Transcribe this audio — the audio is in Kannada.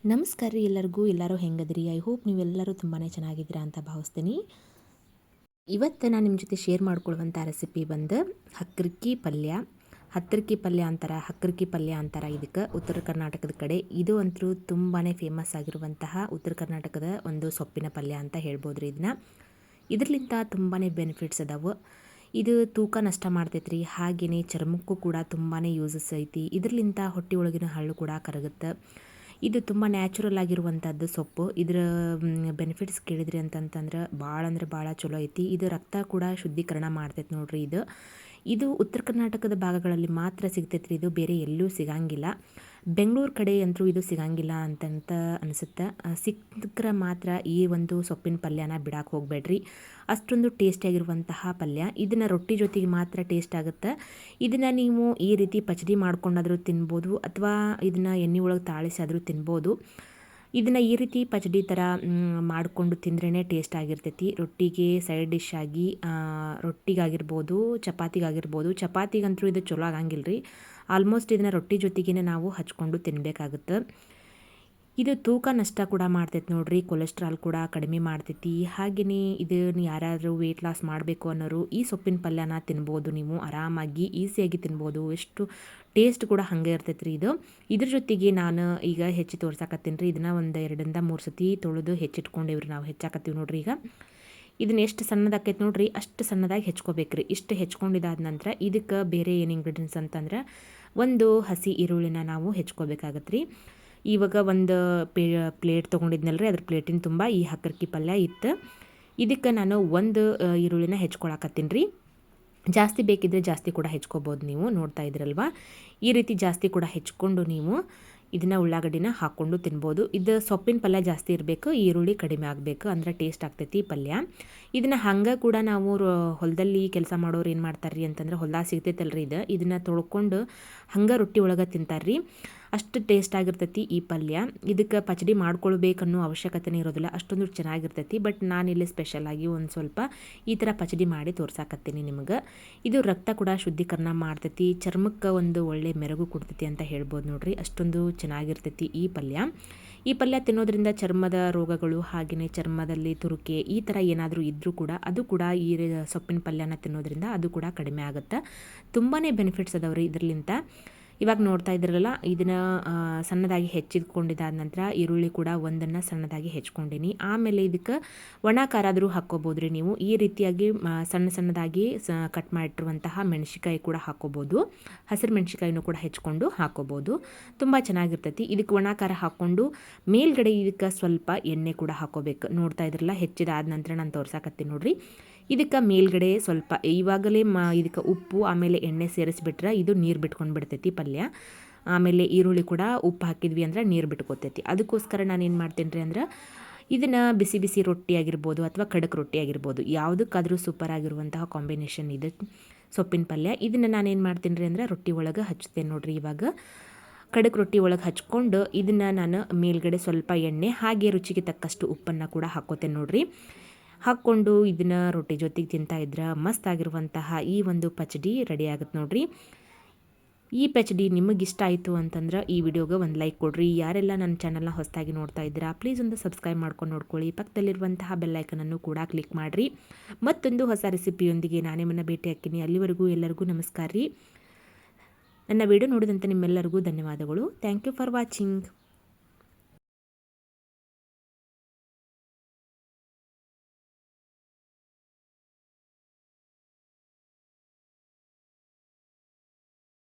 ನಮಸ್ಕಾರ ರೀ ಎಲ್ಲರಿಗೂ. ಎಲ್ಲರೂ ಹೆಂಗದ್ರಿ? ಐ ಹೋಪ್ ನೀವೆಲ್ಲರೂ ತುಂಬಾ ಚೆನ್ನಾಗಿದ್ದೀರಾ ಅಂತ ಭಾವಿಸ್ತೀನಿ. ಇವತ್ತು ನಾನು ನಿಮ್ಮ ಜೊತೆ ಶೇರ್ ಮಾಡ್ಕೊಳ್ಳುವಂಥ ರೆಸಿಪಿ ಬಂದು ಹಕ್ಕರಕ್ಕಿ ಪಲ್ಯ. ಹಕ್ಕರಕ್ಕಿ ಪಲ್ಯ ಅಂತಾರೆ ಇದಕ್ಕೆ ಉತ್ತರ ಕರ್ನಾಟಕದ ಕಡೆ. ಇದು ಅಂತೂ ತುಂಬಾ ಫೇಮಸ್ ಆಗಿರುವಂತಹ ಉತ್ತರ ಕರ್ನಾಟಕದ ಒಂದು ಸೊಪ್ಪಿನ ಪಲ್ಯ ಅಂತ ಹೇಳ್ಬೋದು ರೀ. ಇದರಿಂದ ತುಂಬಾ ಬೆನಿಫಿಟ್ಸ್ ಅದಾವೆ. ಇದು ತೂಕ ನಷ್ಟ ಮಾಡ್ತೈತ್ರಿ. ಹಾಗೆಯೇ ಚರ್ಮಕ್ಕೂ ಕೂಡ ತುಂಬಾ ಯೂಸಸ್ ಐತಿ. ಇದರಿಂದ ಹೊಟ್ಟೆ ಒಳಗಿನ ಹಳ್ಳು ಕೂಡ ಕರಗುತ್ತೆ. ಇದು ತುಂಬ ನ್ಯಾಚುರಲ್ ಆಗಿರುವಂಥದ್ದು ಸೊಪ್ಪು. ಇದರ ಬೆನಿಫಿಟ್ಸ್ ಕೇಳಿದ್ರಿ ಅಂತಂತಂದ್ರೆ ಭಾಳ ಚಲೋ ಐತಿ. ಇದು ರಕ್ತ ಕೂಡ ಶುದ್ಧೀಕರಣ ಮಾಡ್ತೈತೆ ನೋಡ್ರಿ. ಇದು ಉತ್ತರ ಕರ್ನಾಟಕದ ಭಾಗಗಳಲ್ಲಿ ಮಾತ್ರ ಸಿಗ್ತೈತ್ರಿ. ಇದು ಬೇರೆ ಎಲ್ಲೂ ಸಿಗಂಗಿಲ್ಲ. ಬೆಂಗಳೂರು ಕಡೆ ಅಂತೂ ಇದು ಸಿಗಂಗಿಲ್ಲ ಅಂತಂತ ಅನಿಸುತ್ತೆ. ಸಿಕ್ಕರೆ ಮಾತ್ರ ಈ ಒಂದು ಸೊಪ್ಪಿನ ಪಲ್ಯನ ಬಿಡಕ್ಕೆ ಹೋಗಬೇಡ್ರಿ. ಅಷ್ಟೊಂದು ಟೇಸ್ಟಿಯಾಗಿರುವಂತಹ ಪಲ್ಯ. ಇದನ್ನು ರೊಟ್ಟಿ ಜೊತೆಗೆ ಮಾತ್ರ ಟೇಸ್ಟ್ ಆಗುತ್ತೆ. ಇದನ್ನು ನೀವು ಈ ರೀತಿ ಪಚಡಿ ಮಾಡ್ಕೊಂಡಾದರೂ ತಿನ್ಬೋದು, ಅಥವಾ ಇದನ್ನು ಎಣ್ಣೆ ಒಳಗೆ ತಾಳಿಸಿ ಆದರೂ ತಿನ್ಬೋದು. ಇದನ್ನು ಈ ರೀತಿ ಪಚಡಿ ಥರ ಮಾಡಿಕೊಂಡು ತಿಂದ್ರೇ ಟೇಸ್ಟ್ ಆಗಿರ್ತೈತಿ. ರೊಟ್ಟಿಗೆ ಸೈಡ್ ಡಿಶ್ ಆಗಿ ರೊಟ್ಟಿಗಾಗಿರ್ಬೋದು, ಚಪಾತಿಗಂತೂ ಇದು ಚಲೋ ಆಗಂಗಿಲ್ಲ ರೀ. ಆಲ್ಮೋಸ್ಟ್ ಇದನ್ನು ರೊಟ್ಟಿ ಜೊತೆಗೇ ನಾವು ಹಚ್ಕೊಂಡು ತಿನ್ನಬೇಕಾಗುತ್ತೆ. ಇದು ತೂಕ ನಷ್ಟ ಕೂಡ ಮಾಡ್ತೈತೆ ನೋಡ್ರಿ. ಕೊಲೆಸ್ಟ್ರಾಲ್ ಕೂಡ ಕಡಿಮೆ ಮಾಡ್ತೈತಿ. ಹಾಗೆಯೇ ಇದನ್ನು ಯಾರಾದರೂ ವೆಯ್ಟ್ ಲಾಸ್ ಮಾಡಬೇಕು ಅನ್ನೋರು ಈ ಸೊಪ್ಪಿನ ಪಲ್ಯನ ತಿನ್ಬೋದು. ನೀವು ಆರಾಮಾಗಿ ಈಸಿಯಾಗಿ ತಿನ್ಬೋದು. ಎಷ್ಟು ಟೇಸ್ಟ್ ಕೂಡ ಹಾಗೆ ಇರ್ತೈತೆ ರೀ. ಇದ್ರ ಜೊತೆಗೆ ನಾನು ಈಗ ಹೆಚ್ಚಿ ತೋರ್ಸಾಕತ್ತೀನಿ ರೀ. ಇದನ್ನು ಒಂದು 2-3 ಸತಿ ತೊಳೆದು ಹೆಚ್ಚಿಟ್ಕೊಂಡೇವ್ರಿ. ನಾವು ಹೆಚ್ಚಾಕತ್ತೀವಿ ನೋಡ್ರಿ. ಈಗ ಇದನ್ನ ಎಷ್ಟು ಸಣ್ಣದಾಕೈತೆ ನೋಡ್ರಿ, ಅಷ್ಟು ಸಣ್ಣದಾಗಿ ಹೆಚ್ಕೋಬೇಕ್ರಿ. ಇಷ್ಟು ಹೆಚ್ಕೊಂಡಿದ್ದಾದ ನಂತರ ಇದಕ್ಕೆ ಬೇರೆ ಏನು ಇಂಗ್ರೀಡಿಯೆಂಟ್ಸ್ ಅಂತಂದ್ರೆ, ಒಂದು ಹಸಿ ಈರುಳ್ಳಿನ ನಾವು ಹೆಚ್ಕೋಬೇಕಾಗತ್ತೆ ರೀ. ಇವಾಗ ಒಂದು ಪ್ಲೇಟ್ ತೊಗೊಂಡಿದ್ನಲ್ರಿ, ಅದ್ರ ಪ್ಲೇಟಿನ ತುಂಬ ಈ ಹಕ್ಕರಕ್ಕಿ ಪಲ್ಯ ಇತ್ತು. ಇದಕ್ಕೆ ನಾನು ಒಂದು ಈರುಳ್ಳಿನ ಹೆಚ್ಕೊಳಕತ್ತೀನಿ ರೀ. ಜಾಸ್ತಿ ಬೇಕಿದ್ರೆ ಜಾಸ್ತಿ ಕೂಡ ಹೆಚ್ಕೋಬೋದು. ನೀವು ನೋಡ್ತಾ ಇದ್ರಲ್ವ, ಈ ರೀತಿ ಜಾಸ್ತಿ ಕೂಡ ಹೆಚ್ಕೊಂಡು ನೀವು ಇದನ್ನು ಉಳ್ಳಾಗಡ್ಡಿನ ಹಾಕ್ಕೊಂಡು ತಿನ್ಬೋದು. ಇದು ಸೊಪ್ಪಿನ ಪಲ್ಯ ಜಾಸ್ತಿ ಇರಬೇಕು, ಈರುಳ್ಳಿ ಕಡಿಮೆ ಆಗಬೇಕು, ಅಂದರೆ ಟೇಸ್ಟ್ ಆಗ್ತೈತಿ ಪಲ್ಯ. ಇದನ್ನು ಹಂಗೆ ಕೂಡ ನಾವು ಹೊಲದಲ್ಲಿ ಕೆಲಸ ಮಾಡೋರು ಏನು ಮಾಡ್ತಾರ್ರಿ ಅಂತಂದ್ರೆ, ಹೊಲ್ದಾಗ ಸಿಗ್ತೈತಲ್ರಿ ಇದನ್ನು ತೊಳ್ಕೊಂಡು ಹಂಗೆ ರೊಟ್ಟಿ ಒಳಗೆ ತಿಂತಾರ್ರಿ. ಅಷ್ಟು ಟೇಸ್ಟ್ ಆಗಿರ್ತೈತಿ ಈ ಪಲ್ಯ. ಇದಕ್ಕೆ ಪಚಡಿ ಮಾಡ್ಕೊಳ್ಬೇಕನ್ನೋ ಅವಶ್ಯಕತೆನೇ ಇರೋದಿಲ್ಲ, ಅಷ್ಟೊಂದು ಚೆನ್ನಾಗಿರ್ತೈತಿ. ಬಟ್ ನಾನಿಲ್ಲಿ ಸ್ಪೆಷಲಾಗಿ ಒಂದು ಸ್ವಲ್ಪ ಈ ಥರ ಪಚಡಿ ಮಾಡಿ ತೋರ್ಸಾಕತ್ತೀನಿ ನಿಮ್ಗೆ. ಇದು ರಕ್ತ ಕೂಡ ಶುದ್ಧೀಕರಣ ಮಾಡ್ತೈತಿ, ಚರ್ಮಕ್ಕೆ ಒಂದು ಒಳ್ಳೆ ಮೆರುಗು ಕೊಡ್ತೈತಿ ಅಂತ ಹೇಳ್ಬೋದು ನೋಡ್ರಿ. ಅಷ್ಟೊಂದು ಚೆನ್ನಾಗಿರ್ತೈತಿ ಈ ಪಲ್ಯ ತಿನ್ನೋದ್ರಿಂದ ಚರ್ಮದ ರೋಗಗಳು, ಹಾಗೆಯೇ ಚರ್ಮದಲ್ಲಿ ತುರುಕೆ ಈ ಥರ ಏನಾದರೂ ಇದ್ದರೂ ಕೂಡ ಅದು ಕೂಡ ಈ ಸೊಪ್ಪಿನ ಪಲ್ಯನ ತಿನ್ನೋದ್ರಿಂದ ಅದು ಕೂಡ ಕಡಿಮೆ ಆಗುತ್ತೆ. ತುಂಬಾ ಬೆನಿಫಿಟ್ಸ್ ಅದಾವ್ರಿ ಇದರಲ್ಲಿಂದ. ಇವಾಗ ನೋಡ್ತಾ ಇದ್ರಲ್ಲ, ಇದನ್ನು ಸಣ್ಣದಾಗಿ ಹೆಚ್ಚಿಟ್ಕೊಂಡಿದ್ದಾದ ನಂತರ ಈರುಳ್ಳಿ ಕೂಡ ಒಂದನ್ನು ಸಣ್ಣದಾಗಿ ಹೆಚ್ಕೊಂಡೀನಿ. ಆಮೇಲೆ ಇದಕ್ಕೆ ಒಣ ಖಾರ ಆದರೂ ಹಾಕ್ಕೋಬೋದು ರೀ ನೀವು. ಈ ರೀತಿಯಾಗಿ ಸಣ್ಣದಾಗಿ ಕಟ್ ಮಾಡಿಟ್ಟಿರುವಂತಹ ಮೆಣಸಿಕಾಯಿ ಕೂಡ ಹಾಕ್ಕೋಬೋದು. ಹಸಿರು ಮೆಣಸಿಕಾಯಿನೂ ಕೂಡ ಹೆಚ್ಕೊಂಡು ಹಾಕ್ಕೋಬೋದು. ತುಂಬ ಚೆನ್ನಾಗಿರ್ತೈತಿ. ಇದಕ್ಕೆ ಒಣ ಖಾರ ಹಾಕ್ಕೊಂಡು ಮೇಲ್ಗಡೆ ಇದಕ್ಕೆ ಸ್ವಲ್ಪ ಎಣ್ಣೆ ಕೂಡ ಹಾಕ್ಕೋಬೇಕು. ನೋಡ್ತಾ ಇದ್ರಲ್ಲ, ಹೆಚ್ಚಿದಾದ ನಂತರ ನಾನು ತೋರ್ಸಾಕತ್ತೀನಿ ನೋಡ್ರಿ. ಇದಕ್ಕೆ ಮೇಲ್ಗಡೆ ಸ್ವಲ್ಪ ಇವಾಗಲೇ ಇದಕ್ಕೆ ಉಪ್ಪು ಆಮೇಲೆ ಎಣ್ಣೆ ಸೇರಿಸ್ಬಿಟ್ರೆ ಇದು ನೀರು ಬಿಟ್ಕೊಂಡು ಬಿಡ್ತೈತಿ ಪಲ್ಯ. ಆಮೇಲೆ ಈರುಳ್ಳಿ ಕೂಡ ಉಪ್ಪು ಹಾಕಿದ್ವಿ ಅಂದ್ರೆ ನೀರು ಬಿಟ್ಕೋತೈತಿ. ಅದಕ್ಕೋಸ್ಕರ ನಾನು ಏನು ಮಾಡ್ತೀನಿ ರೀ ಅಂದ್ರೆ, ಇದನ್ನು ಬಿಸಿ ರೊಟ್ಟಿ ಆಗಿರ್ಬೋದು ಅಥವಾ ಖಡಕ್ ರೊಟ್ಟಿ ಆಗಿರ್ಬೋದು, ಯಾವುದಕ್ಕಾದರೂ ಸೂಪರ್ ಆಗಿರುವಂತಹ ಕಾಂಬಿನೇಷನ್ ಇದು ಸೊಪ್ಪಿನ ಪಲ್ಯ. ಇದನ್ನು ನಾನೇನು ಮಾಡ್ತೀನಿ ರೀ ಅಂದ್ರೆ, ರೊಟ್ಟಿ ಒಳಗೆ ಹಚ್ತೇನೆ ನೋಡ್ರಿ. ಇವಾಗ ಖಡಕ್ ರೊಟ್ಟಿ ಒಳಗೆ ಹಚ್ಕೊಂಡು ಇದನ್ನು ನಾನು ಮೇಲ್ಗಡೆ ಸ್ವಲ್ಪ ಎಣ್ಣೆ ಹಾಗೆ ರುಚಿಗೆ ತಕ್ಕಷ್ಟು ಉಪ್ಪನ್ನು ಕೂಡ ಹಾಕ್ಕೋತೇನೆ ನೋಡ್ರಿ. ಹಾಕ್ಕೊಂಡು ಇದನ್ನು ರೊಟ್ಟಿ ಜೊತೆಗೆ ತಿಂತಾ ಇದ್ರೆ ಮಸ್ತ್ ಆಗಿರುವಂತಹ ಈ ಒಂದು ಪಚಡಿ ರೆಡಿ ಆಗುತ್ತೆ ನೋಡ್ರಿ. ಈ ಪಚಡಿ ನಿಮಗೆ ಇಷ್ಟ ಆಯಿತು ಅಂತಂದ್ರೆ ಈ ವಿಡಿಯೋಗೆ ಒಂದು ಲೈಕ್ ಕೊಡ್ರಿ. ಯಾರೆಲ್ಲ ನನ್ನ ಚಾನಲ್ನ ಹೊಸದಾಗಿ ನೋಡ್ತಾ ಇದ್ದೀರಾ, ಪ್ಲೀಸ್ ಒಂದು ಸಬ್ಸ್ಕ್ರೈಬ್ ಮಾಡ್ಕೊಂಡು ನೋಡ್ಕೊಳ್ಳಿ. ಪಕ್ಕದಲ್ಲಿರುವಂತಹ ಬೆಲ್ಲೈಕನನ್ನು ಕೂಡ ಕ್ಲಿಕ್ ಮಾಡಿರಿ. ಮತ್ತೊಂದು ಹೊಸ ರೆಸಿಪಿಯೊಂದಿಗೆ ನಾನೇ ಭೇಟಿ ಹಾಕ್ತೀನಿ. ಅಲ್ಲಿವರೆಗೂ ಎಲ್ಲರಿಗೂ ನಮಸ್ಕಾರ ರೀ. ನನ್ನ ವಿಡಿಯೋ ನೋಡಿದಂಥ ನಿಮ್ಮೆಲ್ಲರಿಗೂ ಧನ್ಯವಾದಗಳು. Thank you for watching.